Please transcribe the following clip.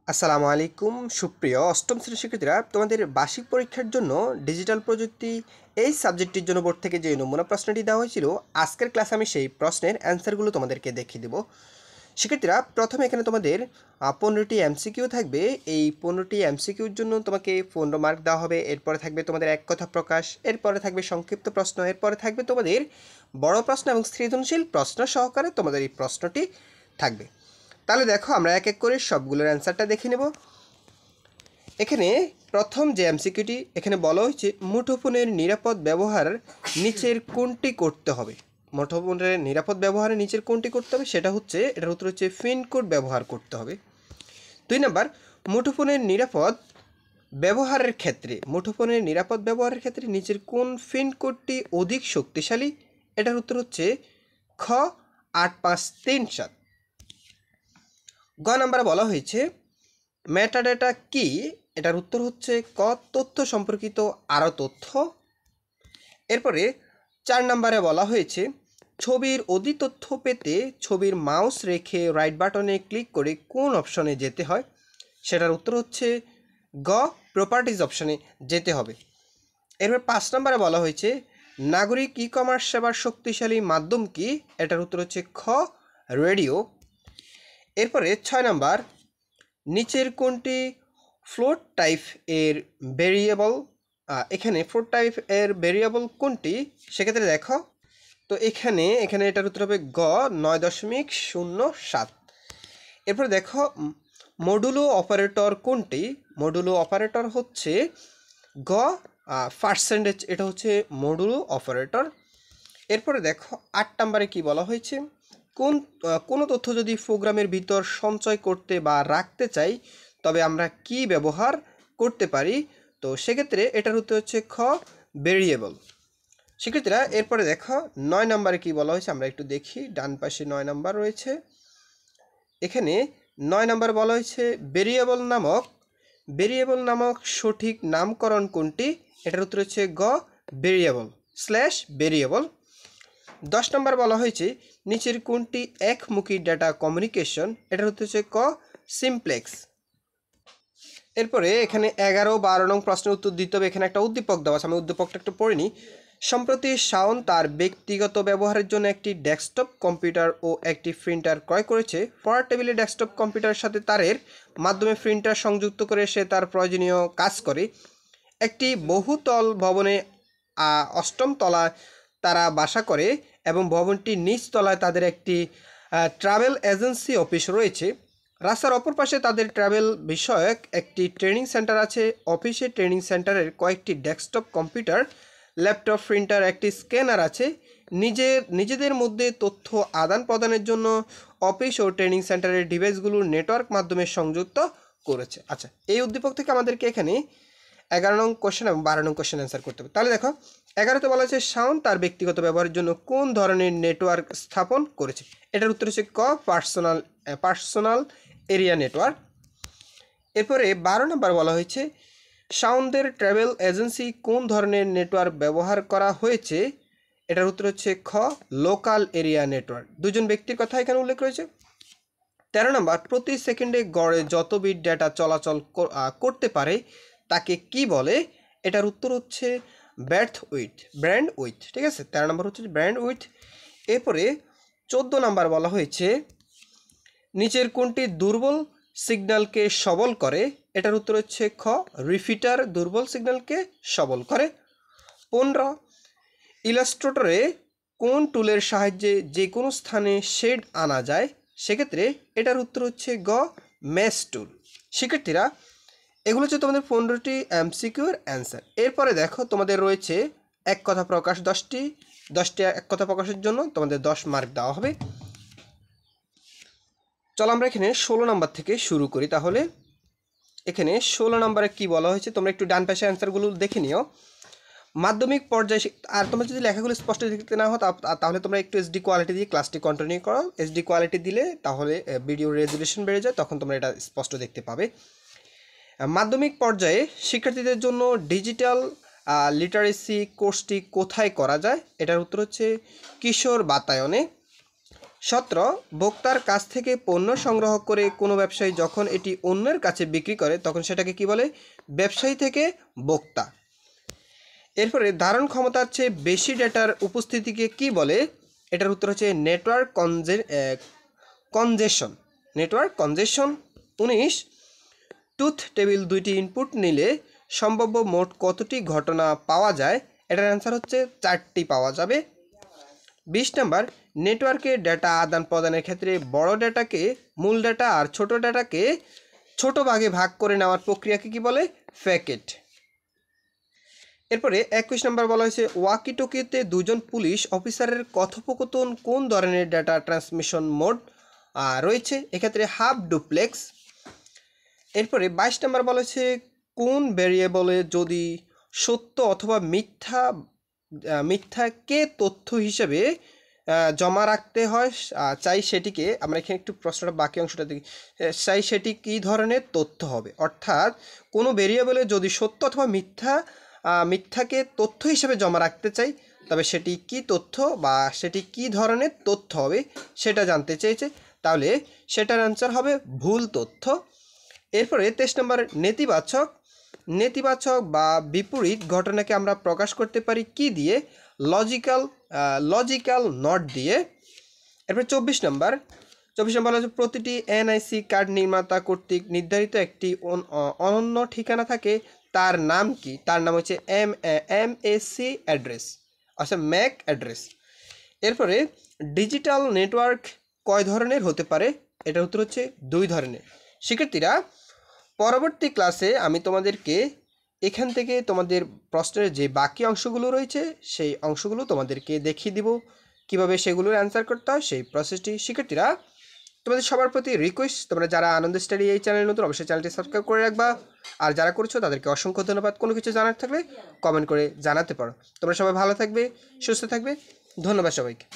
আসসালামু আলাইকুম সুপ্রিয় অষ্টম শ্রেণীর শিক্ষার্থীরা, তোমাদের বার্ষিক পরীক্ষার জন্য ডিজিটাল প্রযুক্তি এই সাবজেক্টটির জন্য বোর্ড থেকে যে নমুনা প্রশ্নটি দেওয়া হয়েছিল, আজকের ক্লাসে আমি সেই প্রশ্নের অ্যান্সারগুলো তোমাদেরকে দেখিয়ে দেব। শিক্ষার্থীরা, প্রথমে এখানে তোমাদের 15টি এমসিকিউ থাকবে। এই 15টি এমসিকিউর জন্য তোমাকে 15 মার্ক দেওয়া হবে। এরপরে থাকবে তোমাদের এক কথা প্রকাশ, এরপরে থাকবে সংক্ষিপ্ত প্রশ্ন, এরপরে থাকবে তোমাদের বড় প্রশ্ন এবং সৃজনশীল প্রশ্ন সহকারে তোমাদের এই প্রশ্নটি থাকবে। তাহলে দেখো, আমরা এক এক করে সবগুলোর অ্যান্সারটা দেখে নেব। এখানে প্রথম যে এমসিকিউটি এখানে বলা হয়েছে, মুঠোফোনের নিরাপদ ব্যবহার নিচের কোনটি করতে হবে। মুঠোফোনের নিরাপদ ব্যবহারে নিচের কোনটি করতে হবে, সেটা হচ্ছে, এটার উত্তর হচ্ছে পিন কোড ব্যবহার করতে হবে। 2 নাম্বার, মুঠোফোনের নিরাপদ ব্যবহারের ক্ষেত্রে নিচের কোন পিন কোডটি অধিক শক্তিশালী, এটার উত্তর হচ্ছে খ 8537। গ নাম্বারে বলা হয়েছে মেটাডেটা কি, এটার উত্তর হচ্ছে ক তথ্য সম্পর্কিত আরও তথ্য। এরপরে 4 নাম্বারে বলা হয়েছে ছবির অধিক তথ্য পেতে ছবির মাউস রেখে রাইট বাটনে ক্লিক করে কোন অপশনে যেতে হয়, সেটার উত্তর হচ্ছে গ প্রপার্টিজ অপশনে যেতে হবে। এরপর 5 নাম্বারে বলা হয়েছে নাগরিক ই কমার্স সেবার শক্তিশালী মাধ্যম কি, এটার উত্তর হচ্ছে খ রেডিও। এরপরে 6 নাম্বার, নিচের কোনটি ফ্লোট টাইপ এর ভেরিয়েবল, এখানে ফ্লোট টাইপ এর ভেরিয়েবল কোনটি, সেক্ষেত্রে দেখো, তো এখানে এটার উত্তর হবে গ 9.07। এরপরে দেখো মডুলো অপারেটর কোনটি, মডুলো অপারেটর হচ্ছে গ পার্সেন্টেজ, এটা হচ্ছে মডুলো অপারেটর। এরপরে দেখো 8 নম্বরে কি বলা হয়েছে, কোনো তথ্য যদি প্রোগ্রামের ভিতর সঞ্চয় করতে বা রাখতে চাই তবে আমরা কি ব্যবহার করতে পারি, তো সেক্ষেত্রে এটার উত্তর হচ্ছে খ ভেরিয়েবল। শিক্ষার্থীরা, এরপরে দেখো 9 নম্বরে কি বলা হয়েছে, আমরা একটু দেখি। ডান পাশে 9 নম্বর রয়েছে। এখানে 9 নম্বর বলা হয়েছে ভেরিয়েবল নামক সঠিক নামকরণ কোনটি, এটার উত্তর হচ্ছে গ ভেরিয়েবল/ভেরিয়েবল। 10 নম্বর বলা হয়েছে নিচের কোনটি একমুখী ডেটা কমিউনিকেশন, এটার উত্তর হচ্ছে ক সিমপ্লেক্স। এরপরে এখানে 11-12 নং প্রশ্নের উত্তর দিতে হবে। এখানে একটা উদ্দীপক দেওয়া আছে, আমি উদ্দীপকটা একটু পড়ে নিই। সম্প্রতি শাওন তার ব্যক্তিগত ব্যবহারের জন্য একটি ডেস্কটপ কম্পিউটার ও একটি প্রিন্টার ক্রয় করেছে। পড়ার টেবিলে ডেস্কটপ কম্পিউটারের সাথে তারের মাধ্যমে প্রিন্টার সংযুক্ত করে সে তার প্রয়োজনীয় কাজ করে। একটি বহুতল ভবনে 8ম তলায় তারা বাসা করে এবং ভবনটির নিচ তলায় তাদের একটি ট্রাভেল এজেন্সি অফিস রয়েছে। রাস্তার অপর পাশে তাদের ট্রাভেল বিষয়ক একটি ট্রেনিং সেন্টার আছে। অফিসে ট্রেনিং সেন্টারের কয়েকটি ডেস্কটপ কম্পিউটার, ল্যাপটপ, প্রিন্টার, একটি স্ক্যানার আছে। নিজেদের মধ্যে তথ্য আদান প্রদানের জন্য অফিস ও ট্রেনিং সেন্টারের ডিভাইসগুলোর নেটওয়ার্ক মাধ্যমে সংযুক্ত করেছে। আচ্ছা, এই উদ্দীপক থেকে আমাদেরকে এখানে 11 নং কোশ্চেন এবং 12 নং কোশ্চেন অ্যান্সার করতে হবে। তাহলে দেখো, 11তে বলা হয়েছে শাওন তার ব্যক্তিগত ব্যবহারের জন্য কোন ধরনের নেটওয়ার্ক স্থাপন করেছে, এটার উত্তর হচ্ছে ক পার্সোনাল এরিয়া নেটওয়ার্ক। এরপরে 12 নম্বর বলা হয়েছে শাওনদের ট্রাভেল এজেন্সি কোন ধরনের নেটওয়ার্ক ব্যবহার করা হয়েছে, এটার উত্তর হচ্ছে খ লোকাল এরিয়া নেটওয়ার্ক। দুজন ব্যক্তির কথা এখানে উল্লেখ রয়েছে। 13 নম্বর, প্রতি সেকেন্ডে গড়ে যত বিট ডেটা চলাচল করতে পারে তাকে কি বলে, এটার উত্তর হচ্ছে ব্যান্ডউইথ। ঠিক আছে, 13 নম্বর হচ্ছে ব্যান্ডউইথ। এরপরে 14 নম্বর বলা হয়েছে নিচের কোনটি দুর্বল সিগন্যালকে সবল করে, এটার উত্তর হচ্ছে খ রিপিটার দুর্বল সিগন্যালকে সবল করে। 15, ইলাস্ট্রেটরে কোন টুলের সাহায্যে যে কোনো স্থানে শেড আনা যায়, সেক্ষেত্রে এটার উত্তর হচ্ছে গ মেশ টুল। শিক্ষার্থীরা, এগুলো হচ্ছে তোমাদের 15টি এমসিকিউর অ্যান্সার। এরপরে দেখো, তোমাদের রয়েছে এক কথা প্রকাশ 10টি এক কথা প্রকাশের জন্য তোমাদের 10 মার্ক দেওয়া হবে। চলো আমরা এখানে 16 নম্বর থেকে শুরু করি। তাহলে এখানে 16 নম্বরে কি বলা হয়েছে, তোমরা একটু ডান পাশে অ্যান্সারগুলো দেখে নিও। মাধ্যমিক পর্যায়ে, আর তোমরা যদি লেখাগুলো স্পষ্ট দেখতে না হও তাহলে তোমরা একটু এসডি কোয়ালিটি দিয়ে ক্লাসটি কন্টিনিউ করো। এসডি কোয়ালিটি দিলে তাহলে ভিডিও রেজলিউশন বেড়ে যায়, তখন তোমরা এটা স্পষ্ট দেখতে পাবে। মাধ্যমিক পর্যায়ে শিক্ষার্থীদের জন্য ডিজিটাল লিটারেসি কোর্সটি কোথায় করা যায়, এটার উত্তর হচ্ছে কিশোর বাতায়নে। 17 ভোক্তার কাছ থেকে পণ্য সংগ্রহ করে কোনো ব্যবসায়ী যখন এটি অন্যের কাছে বিক্রি করে তখন সেটাকে কি বলে? ব্যবসায়ী থেকে ভোক্তা। এরপরে ধারণ ক্ষমতার চেয়ে বেশি ডেটার উপস্থিতিকে কি বলে? এটার উত্তর হচ্ছে নেটওয়ার্ক কনজেশন। নেটওয়ার্ক কনজেশন। 19 ট্রুথ টেবিল দুইটি ইনপুট নিলে সম্ভাব্য মোট কতটি ঘটনা পাওয়া যায়? এটার অ্যান্সার হচ্ছে 4টি পাওয়া যাবে। 20 নাম্বার নেটওয়ার্কে ডেটা আদান প্রদানের ক্ষেত্রে বড় ডেটাকে মূল ডেটা আর ছোট ডেটাকে ছোট ভাগে ভাগ করে নেওয়ার প্রক্রিয়াকে কি বলে? প্যাকেট। এরপরে 21 নাম্বার বলা হয়েছে ওয়াকি টকিতে দুজন পুলিশ অফিসারের কথোপকথন কোন ধরনের ডেটা ট্রান্সমিশন মোড রয়েছে? এক্ষেত্রে হাফ ডুপ্লেক্স। এরপরে 22 নাম্বার বলা হয়েছে কোন ভেরিয়েবলে যদি সত্য অথবা মিথ্যাকে তথ্য হিসেবে জমা রাখতে হয় চাই সেটিকে, আমরা এখানে একটু প্রশ্নটা বাকি অংশটা দেখি, চাই সেটি কী ধরনের তথ্য হবে? অর্থাৎ কোনো ভেরিয়েবলে যদি সত্য অথবা মিথ্যাকে তথ্য হিসেবে জমা রাখতে চাই তবে সেটি কি তথ্য বা সেটি কি ধরনের তথ্য হবে সেটা জানতে চেয়েছে, তাহলে সেটার অ্যান্সার হবে ভুল তথ্য। এরপরে 23 নম্বর নেতিবাচক বা বিপরীত ঘটনাকে আমরা প্রকাশ করতে পারি কি দিয়ে? লজিক্যাল নট দিয়ে। এরপর 24 নম্বর হচ্ছে প্রতিটি এনআইসি কার্ড নির্মাতা কর্তৃক নির্ধারিত একটি অনন্য ঠিকানা থাকে, তার নাম কি? তার নাম হচ্ছে MAC অ্যাড্রেস, আচ্ছা ম্যাক অ্যাড্রেস। এরপরে ডিজিটাল নেটওয়ার্ক কয় ধরনের হতে পারে? এটার উত্তর হচ্ছে 2 ধরনের। শিক্ষার্থীরা পরবর্তী ক্লাসে আমি তোমাদেরকে এখান থেকে তোমাদের প্রশ্নের যে বাকি অংশগুলো রয়েছে সেই অংশগুলো তোমাদেরকে দেখিয়ে দিব কিভাবে সেগুলোর অ্যান্সার করতে হয় সেই প্রসেসটি। শিক্ষার্থীরা তোমাদের সবার প্রতি রিকোয়েস্ট, তোমরা যারা আনন্দ স্টাডি এই চ্যানেল নতুন অবশ্যই চ্যানেলটি সাবস্ক্রাইব করে রাখবা, আর যারা করছো তাদেরকে অসংখ্য ধন্যবাদ। কোনো কিছু জানার থাকলে কমেন্ট করে জানাতে পারো। তোমরা সবাই ভালো থাকবে, সুস্থ থাকবে, ধন্যবাদ সবাইকে।